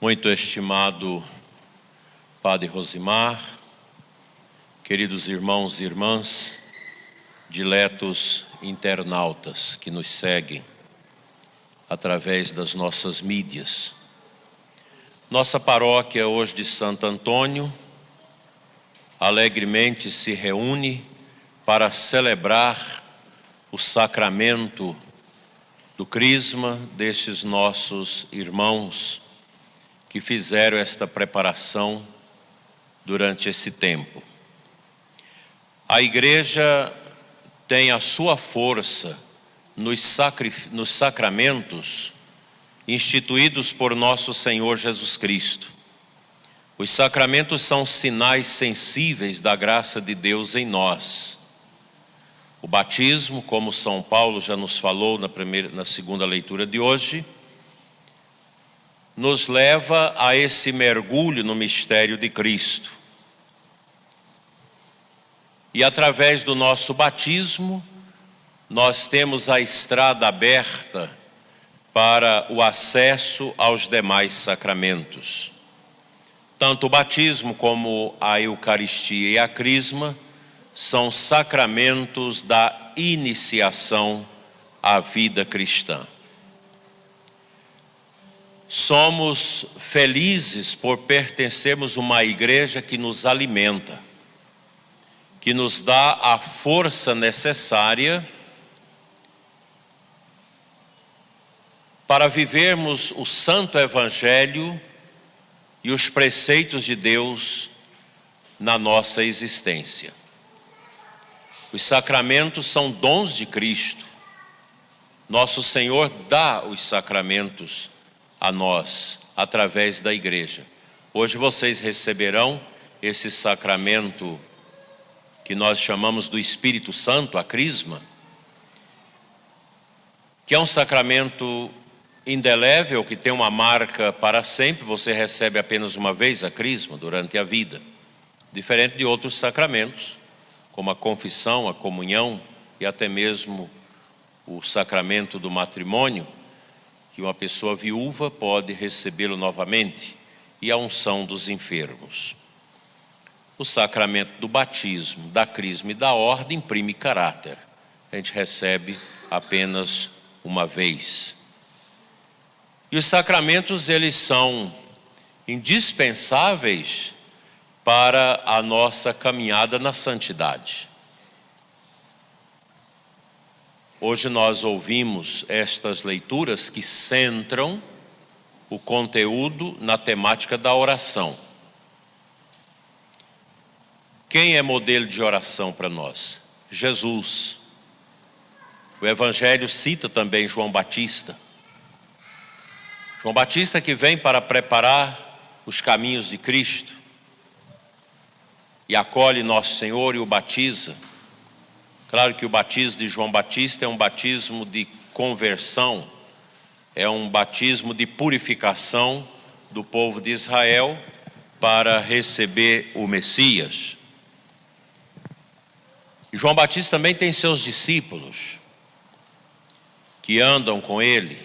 Muito estimado Padre Rosimar, queridos irmãos e irmãs, diletos internautas que nos seguem através das nossas mídias. Nossa paróquia hoje de Santo Antônio alegremente se reúne para celebrar o sacramento do Crisma destes nossos irmãos que fizeram esta preparação durante esse tempo. A Igreja tem a sua força nos sacramentos instituídos por nosso Senhor Jesus Cristo. Os sacramentos são sinais sensíveis da graça de Deus em nós. O batismo, como São Paulo já nos falou na segunda leitura de hoje, nos leva a esse mergulho no mistério de Cristo. E através do nosso batismo, nós temos a estrada aberta para o acesso aos demais sacramentos. Tanto o batismo como a Eucaristia e a Crisma são sacramentos da iniciação à vida cristã. Somos felizes por pertencermos a uma igreja que nos alimenta, que nos dá a força necessária para vivermos o Santo Evangelho e os preceitos de Deus na nossa existência. Os sacramentos são dons de Cristo. Nosso Senhor dá os sacramentos a nós, através da igreja. Hoje vocês receberão esse sacramento que nós chamamos do Espírito Santo, a Crisma, que é um sacramento indelével, que tem uma marca para sempre. Você recebe apenas uma vez a Crisma durante a vida, diferente de outros sacramentos, como a confissão, a comunhão e até mesmo o sacramento do matrimônio, que uma pessoa viúva pode recebê-lo novamente, e a unção dos enfermos. O sacramento do batismo, da crisma e da ordem imprime caráter. A gente recebe apenas uma vez. E os sacramentos, eles são indispensáveis para a nossa caminhada na santidade. Hoje nós ouvimos estas leituras que centram o conteúdo na temática da oração. Quem é modelo de oração para nós? Jesus. O Evangelho cita também João Batista. João Batista que vem para preparar os caminhos de Cristo e acolhe nosso Senhor e o batiza. Claro que o batismo de João Batista é um batismo de conversão, é um batismo de purificação do povo de Israel para receber o Messias. E João Batista também tem seus discípulos que andam com ele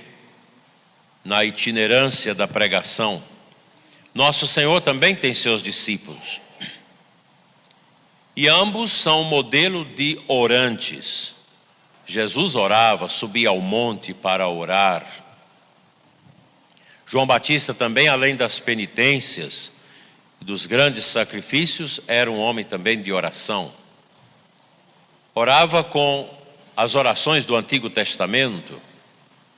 na itinerância da pregação. Nosso Senhor também tem seus discípulos. E ambos são modelo de orantes. Jesus orava, subia ao monte para orar. João Batista também, além das penitências e dos grandes sacrifícios, era um homem também de oração. Orava com as orações do Antigo Testamento,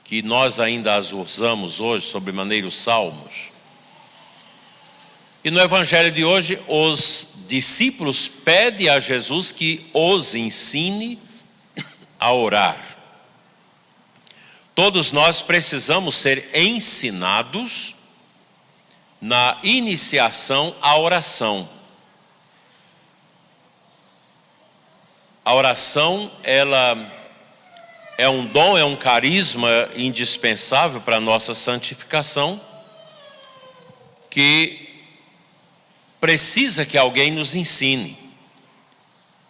que nós ainda as usamos hoje, sobremaneira os salmos. E no Evangelho de hoje, os discípulos pedem a Jesus que os ensine a orar. Todos nós precisamos ser ensinados na iniciação à oração. A oração, ela é um dom, é um carisma indispensável para a nossa santificação, que precisa que alguém nos ensine.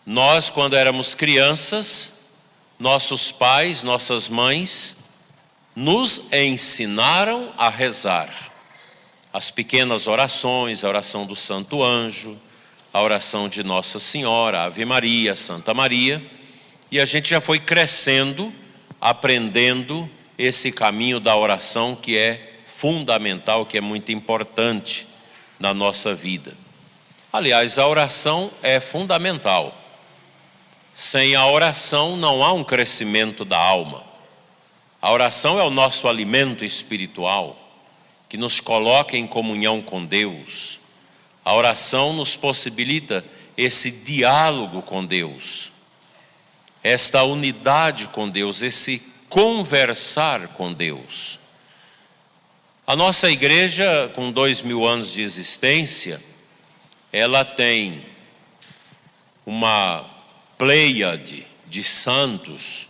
Nós, quando éramos crianças, nossos pais, nossas mães, nos ensinaram a rezar. as pequenas orações, a oração do Santo Anjo, a oração de Nossa Senhora, Ave Maria, Santa Maria, e a gente já foi crescendo, aprendendo esse caminho da oração que é fundamental, que é muito importante na nossa vida. Aliás, a oração é fundamental. Sem a oração não há um crescimento da alma. A oração é o nosso alimento espiritual, que nos coloca em comunhão com Deus. A oração nos possibilita esse diálogo com Deus, esta unidade com Deus, esse conversar com Deus. A nossa igreja, com 2000 anos de existência, ela tem uma pleiade de santos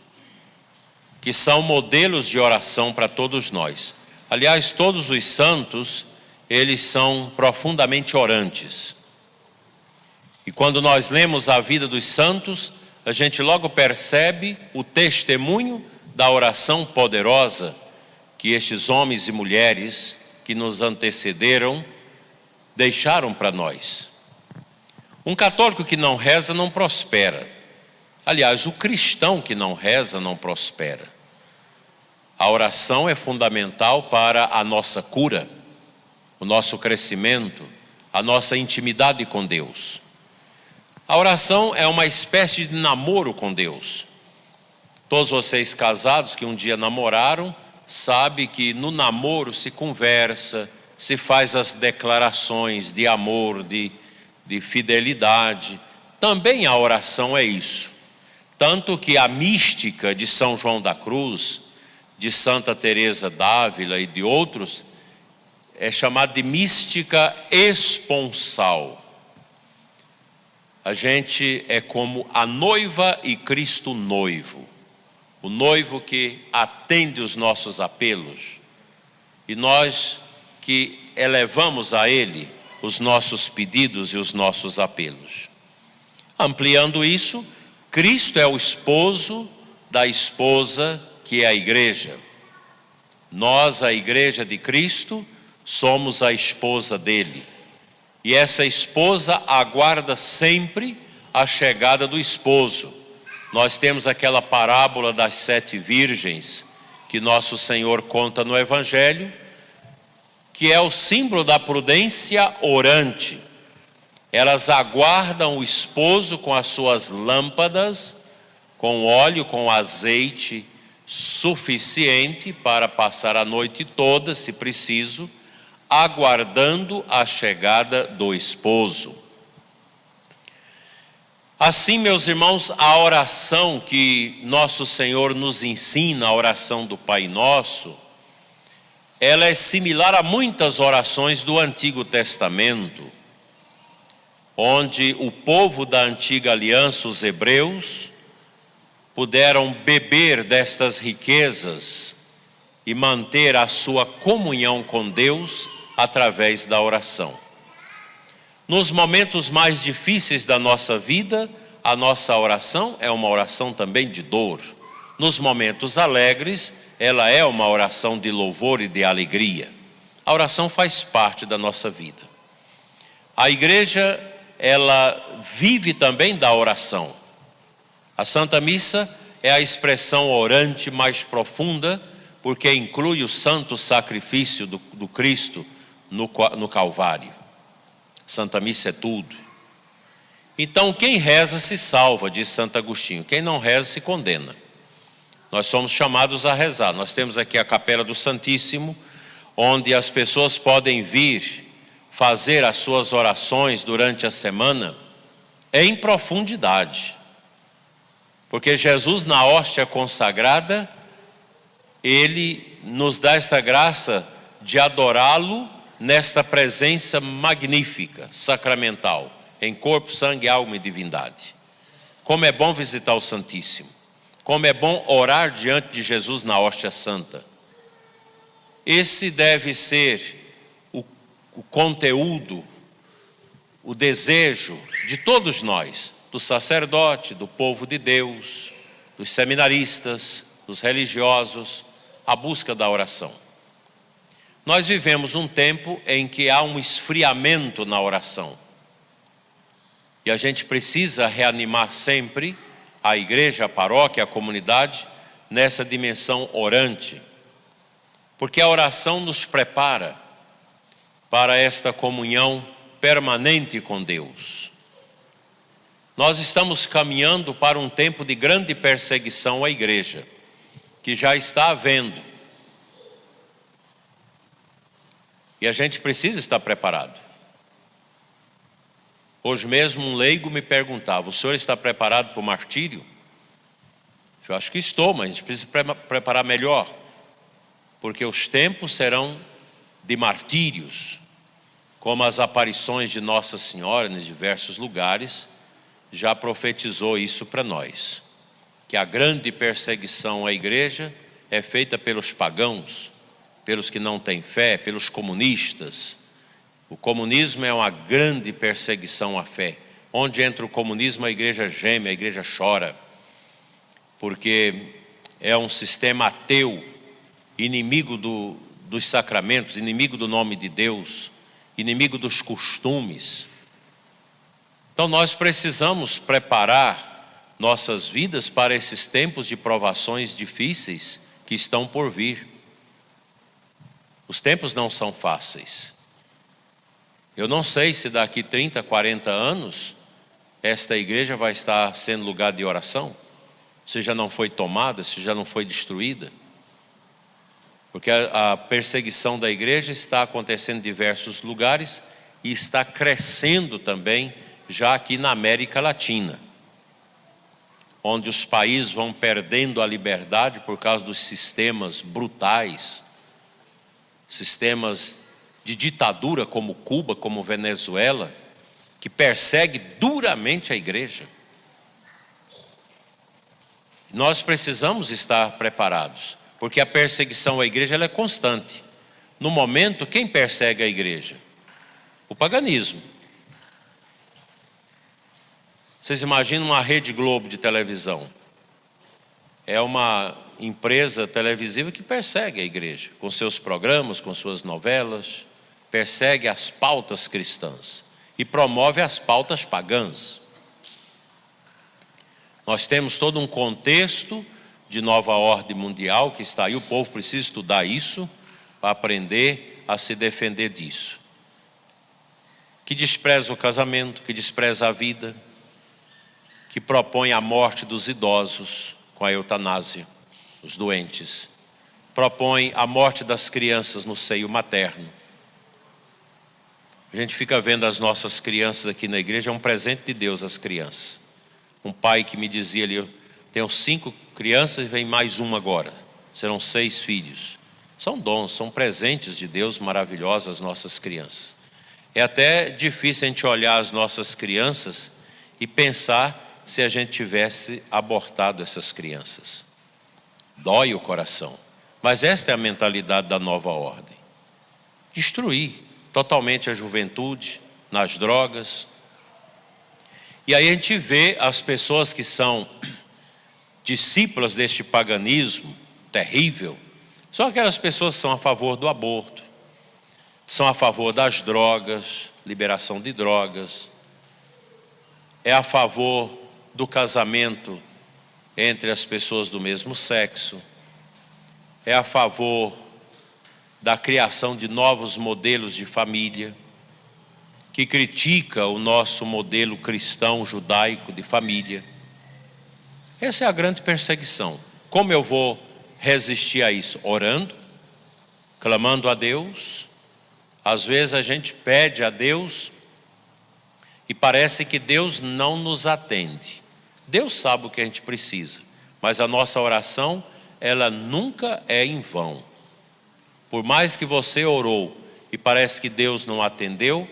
que são modelos de oração para todos nós. Aliás, todos os santos, eles são profundamente orantes. E quando nós lemos a vida dos santos, a gente logo percebe o testemunho da oração poderosa que estes homens e mulheres que nos antecederam deixaram para nós. Um católico que não reza não prospera. Aliás, o cristão que não reza não prospera. A oração é fundamental para a nossa cura, o nosso crescimento, a nossa intimidade com Deus. A oração é uma espécie de namoro com Deus. Todos vocês casados que um dia namoraram, sabem que no namoro se conversa, se faz as declarações de amor, de fidelidade. Também a oração é isso. Tanto que a mística de São João da Cruz, de Santa Teresa d'Ávila e de outros, é chamada de mística esponsal. A gente é como a noiva e Cristo noivo. O noivo que atende os nossos apelos e nós que elevamos a Ele os nossos pedidos e os nossos apelos. Ampliando isso, Cristo é o esposo da esposa que é a igreja. Nós, a igreja de Cristo, somos a esposa dele. E essa esposa aguarda sempre a chegada do esposo. Nós temos aquela parábola das 7 virgens que nosso Senhor conta no Evangelho, que é o símbolo da prudência orante. Elas aguardam o esposo com as suas lâmpadas, com óleo, com azeite suficiente para passar a noite toda, se preciso, aguardando a chegada do esposo. Assim, meus irmãos, a oração que nosso Senhor nos ensina, a oração do Pai Nosso, ela é similar a muitas orações do Antigo Testamento, onde o povo da antiga aliança, os hebreus, puderam beber destas riquezas e manter a sua comunhão com Deus através da oração. Nos momentos mais difíceis da nossa vida, a nossa oração é uma oração também de dor. Nos momentos alegres, ela é uma oração de louvor e de alegria. A oração faz parte da nossa vida. A igreja, ela vive também da oração. A Santa Missa é a expressão orante mais profunda, porque inclui o santo sacrifício do Cristo no Calvário. Santa Missa é tudo. Então, quem reza se salva, diz Santo Agostinho. Quem não reza se condena. Nós somos chamados a rezar. Nós temos aqui a Capela do Santíssimo, onde as pessoas podem vir fazer as suas orações durante a semana em profundidade. Porque Jesus, na hóstia consagrada, Ele nos dá essa graça de adorá-lo nesta presença magnífica, sacramental, em corpo, sangue, alma e divindade. Como é bom visitar o Santíssimo. Como é bom orar diante de Jesus na hóstia santa. Esse deve ser o conteúdo, o desejo de todos nós, do sacerdote, do povo de Deus, dos seminaristas, dos religiosos, a busca da oração. Nós vivemos um tempo em que há um esfriamento na oração. E a gente precisa reanimar sempre a igreja, a paróquia, a comunidade, nessa dimensão orante. Porque a oração nos prepara para esta comunhão permanente com Deus. Nós estamos caminhando para um tempo de grande perseguição à igreja, que já está havendo. E a gente precisa estar preparado. Hoje mesmo um leigo me perguntava: o senhor está preparado para o martírio? Eu acho que estou, mas a gente precisa preparar melhor. Porque os tempos serão de martírios, como as aparições de Nossa Senhora em diversos lugares já profetizou isso para nós, que a grande perseguição à igreja é feita pelos pagãos, pelos que não têm fé, pelos comunistas. O comunismo é uma grande perseguição à fé. Onde entra o comunismo, a igreja geme, a igreja chora, porque é um sistema ateu, inimigo dos sacramentos, inimigo do nome de Deus, inimigo dos costumes. Então nós precisamos preparar nossas vidas para esses tempos de provações difíceis que estão por vir. Os tempos não são fáceis. Eu não sei se daqui 30, 40 anos esta igreja vai estar sendo lugar de oração, se já não foi tomada, se já não foi destruída. Porque a perseguição da igreja está acontecendo em diversos lugares e está crescendo também já aqui na América Latina, onde os países vão perdendo a liberdade por causa dos sistemas brutais, sistemas de ditadura como Cuba, como Venezuela, que persegue duramente a igreja. Nós precisamos estar preparados, porque a perseguição à igreja ela é constante. No momento, quem persegue a igreja? O paganismo. Vocês imaginam uma Rede Globo de televisão? É uma empresa televisiva que persegue a igreja, com seus programas, com suas novelas, persegue as pautas cristãs e promove as pautas pagãs. Nós temos todo um contexto de nova ordem mundial que está aí, o povo precisa estudar isso, para aprender a se defender disso. Que despreza o casamento, que despreza a vida, que propõe a morte dos idosos com a eutanásia, os doentes, propõe a morte das crianças no seio materno. A gente fica vendo as nossas crianças aqui na igreja, é um presente de Deus as crianças. Um pai que me dizia ali: eu tenho 5 crianças e vem mais uma agora, serão 6 filhos. São dons, são presentes de Deus maravilhosos as nossas crianças. É até difícil a gente olhar as nossas crianças e pensar se a gente tivesse abortado essas crianças. Dói o coração. Mas esta é a mentalidade da nova ordem. Destruir totalmente a juventude nas drogas. E aí a gente vê as pessoas que são discípulas deste paganismo terrível, são aquelas pessoas que são a favor do aborto, são a favor das drogas, liberação de drogas, é a favor do casamento entre as pessoas do mesmo sexo, é a favor da criação de novos modelos de família, que critica o nosso modelo cristão judaico de família. Essa é a grande perseguição. Como eu vou resistir a isso? Orando, clamando a Deus. Às vezes a gente pede a Deus e parece que Deus não nos atende. Deus sabe o que a gente precisa, mas a nossa oração, ela nunca é em vão. Por mais que você orou e parece que Deus não atendeu,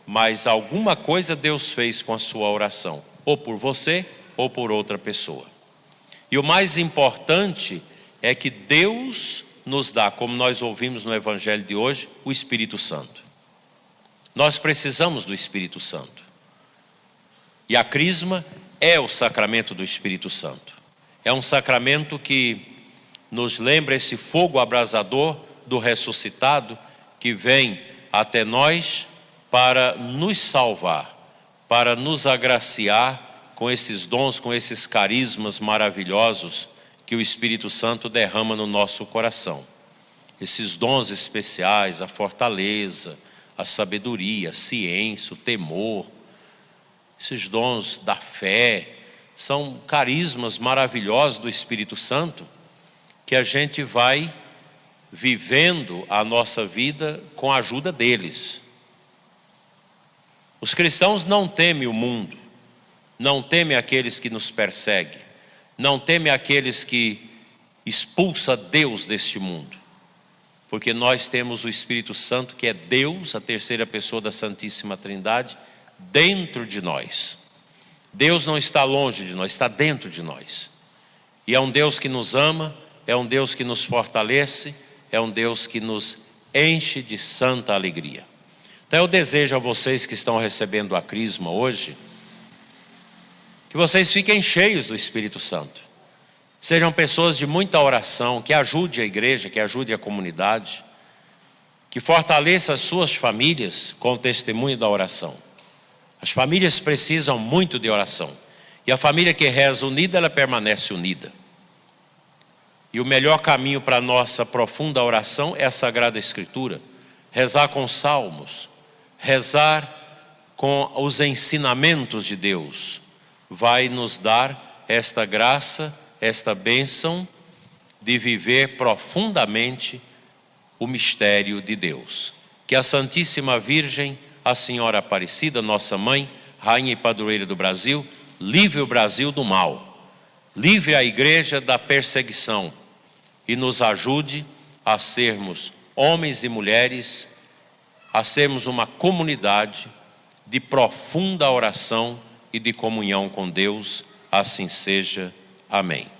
mas alguma coisa Deus fez com a sua oração, ou por você ou por outra pessoa. E o mais importante é que Deus nos dá, como nós ouvimos no Evangelho de hoje, o Espírito Santo. Nós precisamos do Espírito Santo. E a crisma é o sacramento do Espírito Santo. É um sacramento que nos lembra esse fogo abrasador do ressuscitado que vem até nós para nos salvar, para nos agraciar com esses dons, com esses carismas maravilhosos que o Espírito Santo derrama no nosso coração. Esses dons especiais, a fortaleza, a sabedoria, a ciência, o temor, esses dons da fé, são carismas maravilhosos do Espírito Santo que a gente vai vivendo a nossa vida com a ajuda deles. Os cristãos não temem o mundo, não temem aqueles que nos perseguem, não temem aqueles que expulsam Deus deste mundo, porque nós temos o Espírito Santo, que é Deus, a terceira pessoa da Santíssima Trindade, dentro de nós. Deus não está longe de nós, está dentro de nós. E é um Deus que nos ama, é um Deus que nos fortalece, é um Deus que nos enche de santa alegria. Então eu desejo a vocês que estão recebendo a crisma hoje, que vocês fiquem cheios do Espírito Santo. Sejam pessoas de muita oração, que ajude a igreja, que ajude a comunidade, que fortaleça as suas famílias com o testemunho da oração. As famílias precisam muito de oração. E a família que reza unida, ela permanece unida. E o melhor caminho para a nossa profunda oração é a Sagrada Escritura. Rezar com salmos, rezar com os ensinamentos de Deus, vai nos dar esta graça, esta bênção de viver profundamente o mistério de Deus. Que a Santíssima Virgem, a Senhora Aparecida, nossa mãe, Rainha e Padroeira do Brasil, livre o Brasil do mal, livre a igreja da perseguição e nos ajude a sermos homens e mulheres, a sermos uma comunidade de profunda oração e de comunhão com Deus. Assim seja. Amém.